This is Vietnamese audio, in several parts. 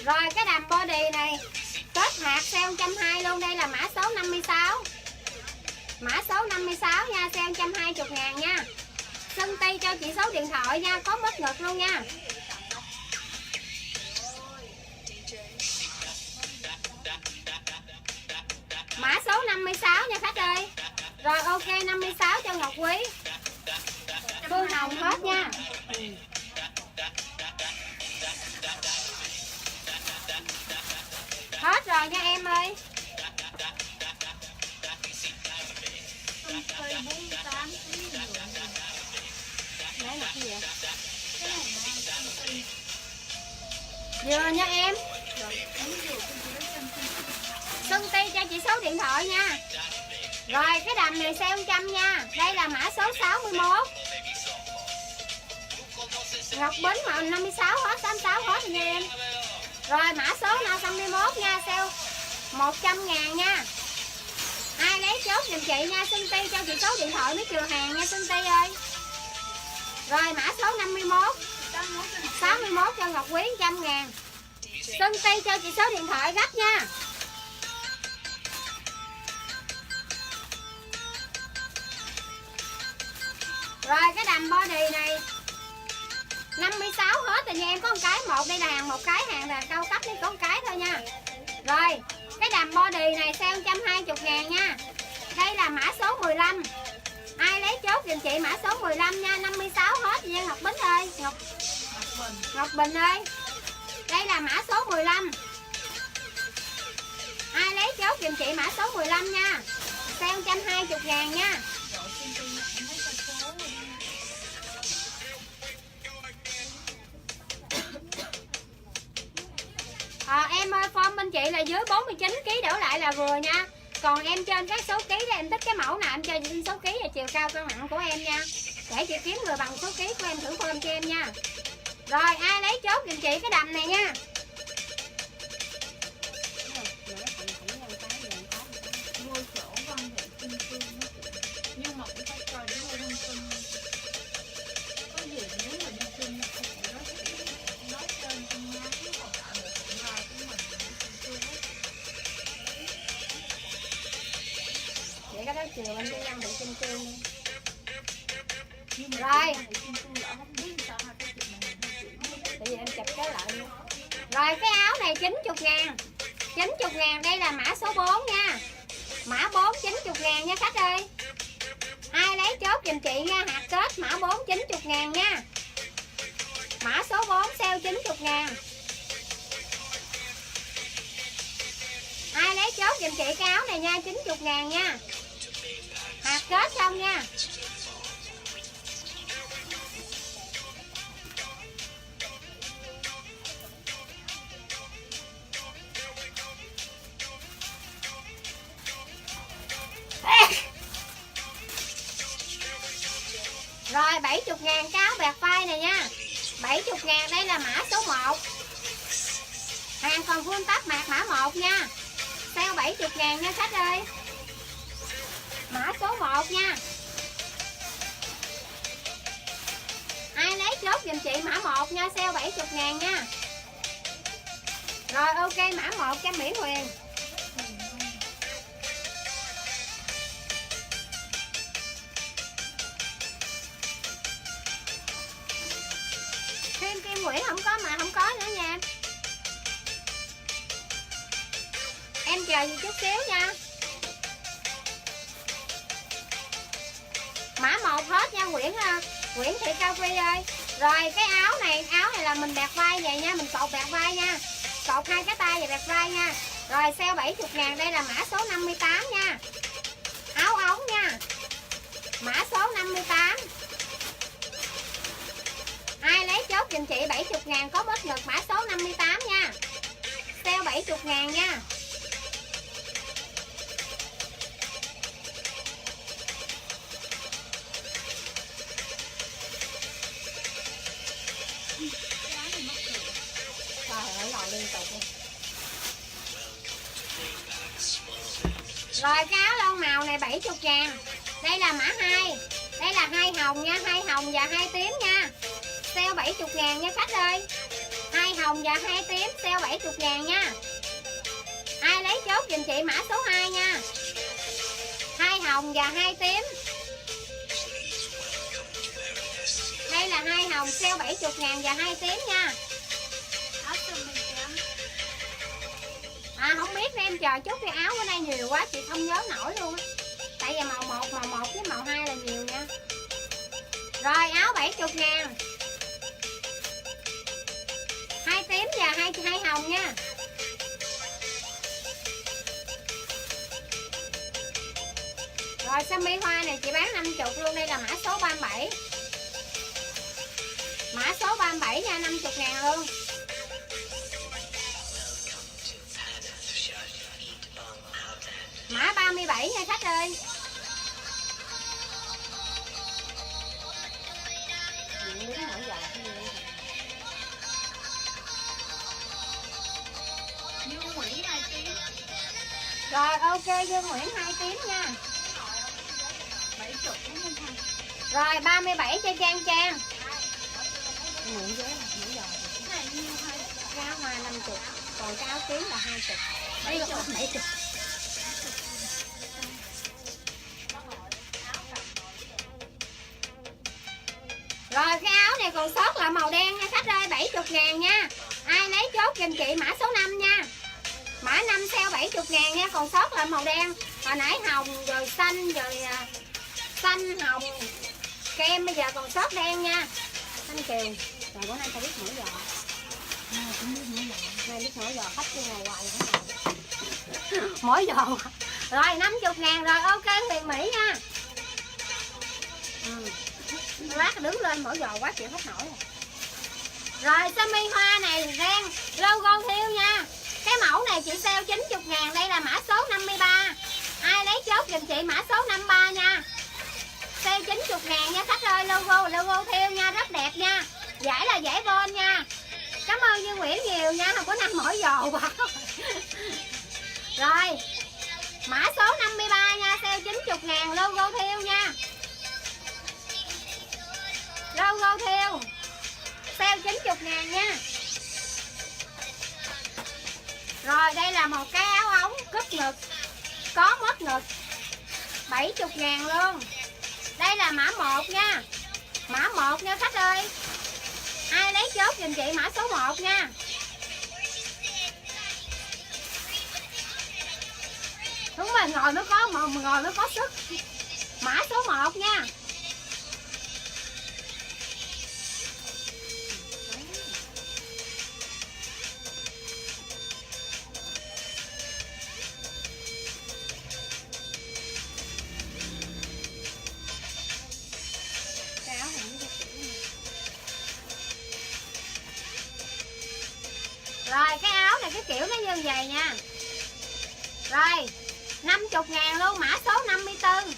Rồi cái đầm body này kết hạt sale 120 luôn. Đây là mã số 56. Mã số 56 nha, sale 120.000 nha. Xưng ti cho chị số điện thoại nha, có mất ngực luôn nha. Mã số 56 nha khách ơi. Rồi ok 56 cho Ngọc Quý. Phương Hồng hết nha. Hết rồi nha em ơi. Đấy là cái gì vậy? Vừa nha em. Xưng ti cho chị số điện thoại nha. Rồi cái đầm này sale 100 nha. Đây là mã số 61. Ngọc Bính màu 56 hết, 86 hết rồi nha em. Rồi mã số 51 nha, sale 100.000 nha. Ai lấy chốt giùm chị nha, xưng ti cho chị số điện thoại mới chừa hàng nha xưng ti ơi. Rồi mã số 51 61 cho Ngọc Quý 100.000. Xưng ti cho chị số điện thoại gấp nha. Rồi cái đầm body này 56 hết rồi nha em, có một cái một, đây là hàng một cái, hàng là cao cấp nên có một cái thôi nha. Rồi cái đầm body này sale 120.000 nha. Đây là mã số 15. Ai lấy chốt giùm chị mã số 15 nha. 56 hết rồi nha Ngọc Bính ơi. Ngọc Bình ơi. Đây là mã số 15. Ai lấy chốt giùm chị mã số 15 nha. Sale 120.000 nha. Em ơi form bên chị là dưới 49kg đổ lại là vừa nha. Còn em trên các số ký đó em thích cái mẫu nào em cho chị số ký và chiều cao cân nặng của em nha. Để chị kiếm người bằng số ký của em thử form cho em nha. Rồi ai lấy chốt giùm chị cái đầm này nha. Nhưng mà cũng phải coi để mua thông tin. Có gì nếu mà đi chung thì phải nói trên trong nhắn còn lại một chuyện ra của mình Vậy cái đó chiều anh đi ăn bị chung chung. Rồi tại vì em chụp cái lại nữa. Rồi cái áo này 90.000. 90.000 đây là mã số 4 nha. Mã 4 90.000 nha khách ơi. Ai lấy chốt giùm chị nha, hạt kết mã 4 90.000 nha. Mã số 4 sale 90.000. Ai lấy chốt giùm chị cái áo này nha, 90.000 nha. Hạt kết xong nha. Rồi 70.000 cái áo bẹt vai này nha. 70.000 đây là mã số 1. Hàng còn full tắp mạc mã 1 nha. Sale 70.000 nha khách ơi. Mã số 1 nha. Ai lấy chốt giùm chị mã 1 nha, sale 70.000 nha. Rồi ok mã 1 cho Mỹ Huyền. Kim Nguyễn không có mà không có nữa nha. Em chờ gì chút xíu nha. Mã 1 hết nha Nguyễn Thị Cao Phi ơi. Rồi cái áo này là mình bẹt vai vậy nha, mình cột bẹt vai nha. Cột hai cái tay và bẹt vai nha. Rồi sale 70.000 đây là mã số 58 nha. Áo ống nha. Mã số 58. Ai lấy chốt giùm chị 70.000 có bớt ngực mã số 58 nha. Sale 70.000 nha. Rồi cái áo lông màu này 70.000. Đây là mã 2. Đây là 2 hồng nha, 2 hồng và 2 tím nha. Sale 70.000 nha khách ơi. 2 hồng hồng và 2 tím sale 70.000 nha. Ai lấy chốt giùm chị mã số 2 nha. 2 hồng và 2 tím. Đây là 2 hồng sale 70.000 và 2 tím nha. áo sơ mi trắng. Không biết em chờ chút cái áo ở đây nhiều quá chị không nhớ nổi luôn á. Tại vì màu 1 với màu 2 là nhiều nha. Rồi áo 70.000. 2 tím và 2 hồng nha. Rồi sơ mi hoa này chị bán 50 luôn. Đây là mã số 37. Mã số 37 nha, 50.000 luôn. Mã 37 nha khách ơi. Dương Nguyễn 2 tím. Rồi ok Dương Nguyễn 2 tím nha. 70 đúng không? Rồi 37 cho Trang Trang. Cái này nhiêu 2? Cái áo hoa 50, còn cái áo tím là 20. 70. Rồi cái áo này còn sót là màu đen nha khách ơi, 70.000 nha. Ai lấy chốt giùm chị mã số 5 nha. Mã 5 sale 70.000 nha, còn sót là màu đen. Hồi nãy hồng rồi xanh rồi xanh hồng kem, bây giờ còn sót đen nha. Thanh Kiều, rồi bữa nay tao biết mỗi giờ. Nay biết mỗi giờ khách đi ngày hoài mỗi giờ. Rồi 50.000 rồi ok Huyền Mỹ nha. Lát đứng lên mỗi giờ quá chịu hết nổi rồi. Rồi sơ mi hoa này đen logo thiêu nha. Cái mẫu này chị sale 90.000. Đây là mã số 53. Ai lấy chốt giùm chị mã số 53 nha. Sale 90.000 nha khách ơi. Logo thiêu nha, rất đẹp nha. Giải là giải von nha. Cảm ơn Như Nguyễn nhiều nha. Không có năm mỗi giò quá. Rồi mã số 53 nha, sale 90.000, logo thiêu nha. Logo thiêu sale 90.000 nha. Rồi đây là một cái áo ống cúp ngực, có mất ngực, 70.000 luôn. Đây là mã 1 nha. Mã 1 nha khách ơi. Ai lấy chốt giùm chị mã số 1 nha. Đúng rồi, ngồi mới có sức. Mã số 1 nha. Rồi cái áo này cái kiểu nó như vậy nha. Rồi 50.000 luôn, mã số 54.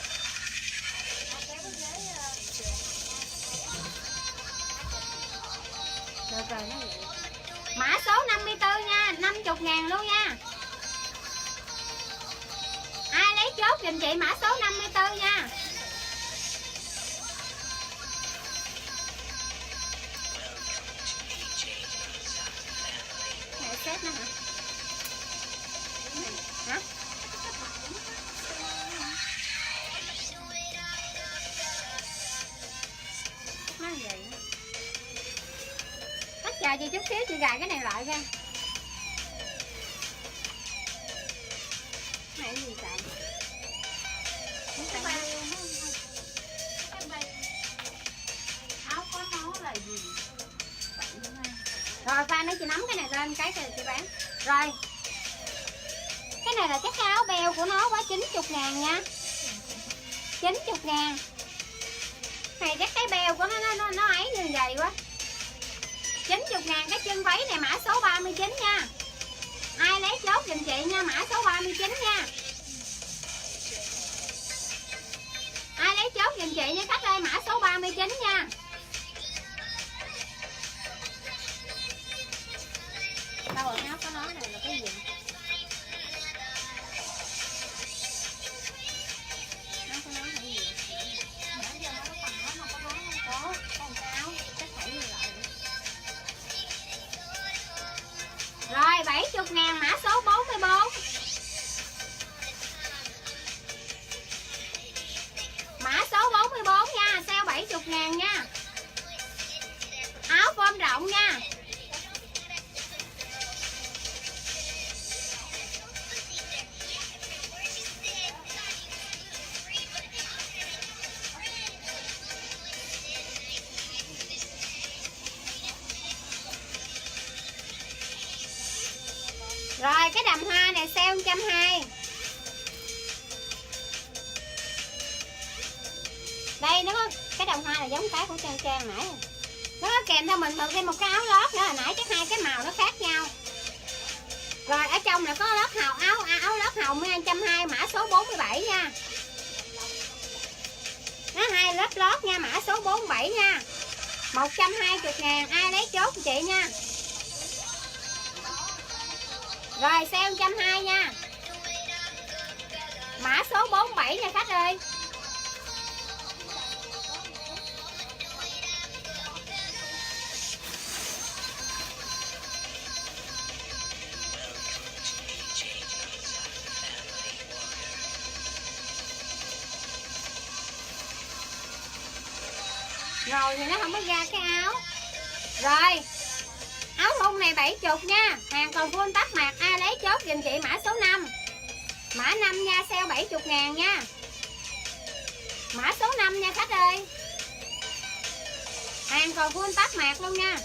Mã số 54 nha, 50.000 luôn nha. Ai lấy chốt giùm chị mã số 54 nha. Này xếp nữa hả? Hả? Nó vậy. Hết chờ chị chút xíu chị gài cái này lại ra. Này gì vậy? Áo có nó là gì? Rồi pha mấy chị nắm cái này lên cái chị bán. Rồi cái này là cái áo beo của nó quá, 90.000 nha. 90.000. Này cái beo của nó ấy như vậy quá. 90.000 cái chân váy này, mã số 39 nha. Ai lấy chốt giùm chị nha, mã số 39 nha. Ai lấy chốt giùm chị nha khách ơi, mã số 39 nha. Đâu rồi áo có nói này là cái gì? Áo có nói là cái gì? Nãy giờ nó còn nó mà có nói không? Có một cái áo chắc phải như lại. Rồi 70.000 mã số 44. Mã số 44 nha, sale 70.000 nha. Áo form rộng nha. Rồi cái đầm hoa này sale 120. Đây nó có cái đầm hoa này giống cái của Trang Trang nãy. Nó có kèm theo mình thêm một cái áo lót nữa, hồi nãy chắc hai cái màu nó khác nhau. Rồi ở trong này có lót hồng, áo lót hồng 120 mã số 47 nha. Nó hai lớp lót nha, mã số 47 nha. 120.000, ai lấy chốt cho chị nha. Rồi sale 120 nha. Mã số 47 nha khách ơi. Rồi thì nó không có ra cái áo. Rồi áo thun này 70 nha. Hàng còn full tắp mặt, ai lấy chốt giùm chị mã số 5. Mã 5 nha, sale 70.000 nha. Mã số 5 nha khách ơi. Hàng còn full tắp mặt luôn nha.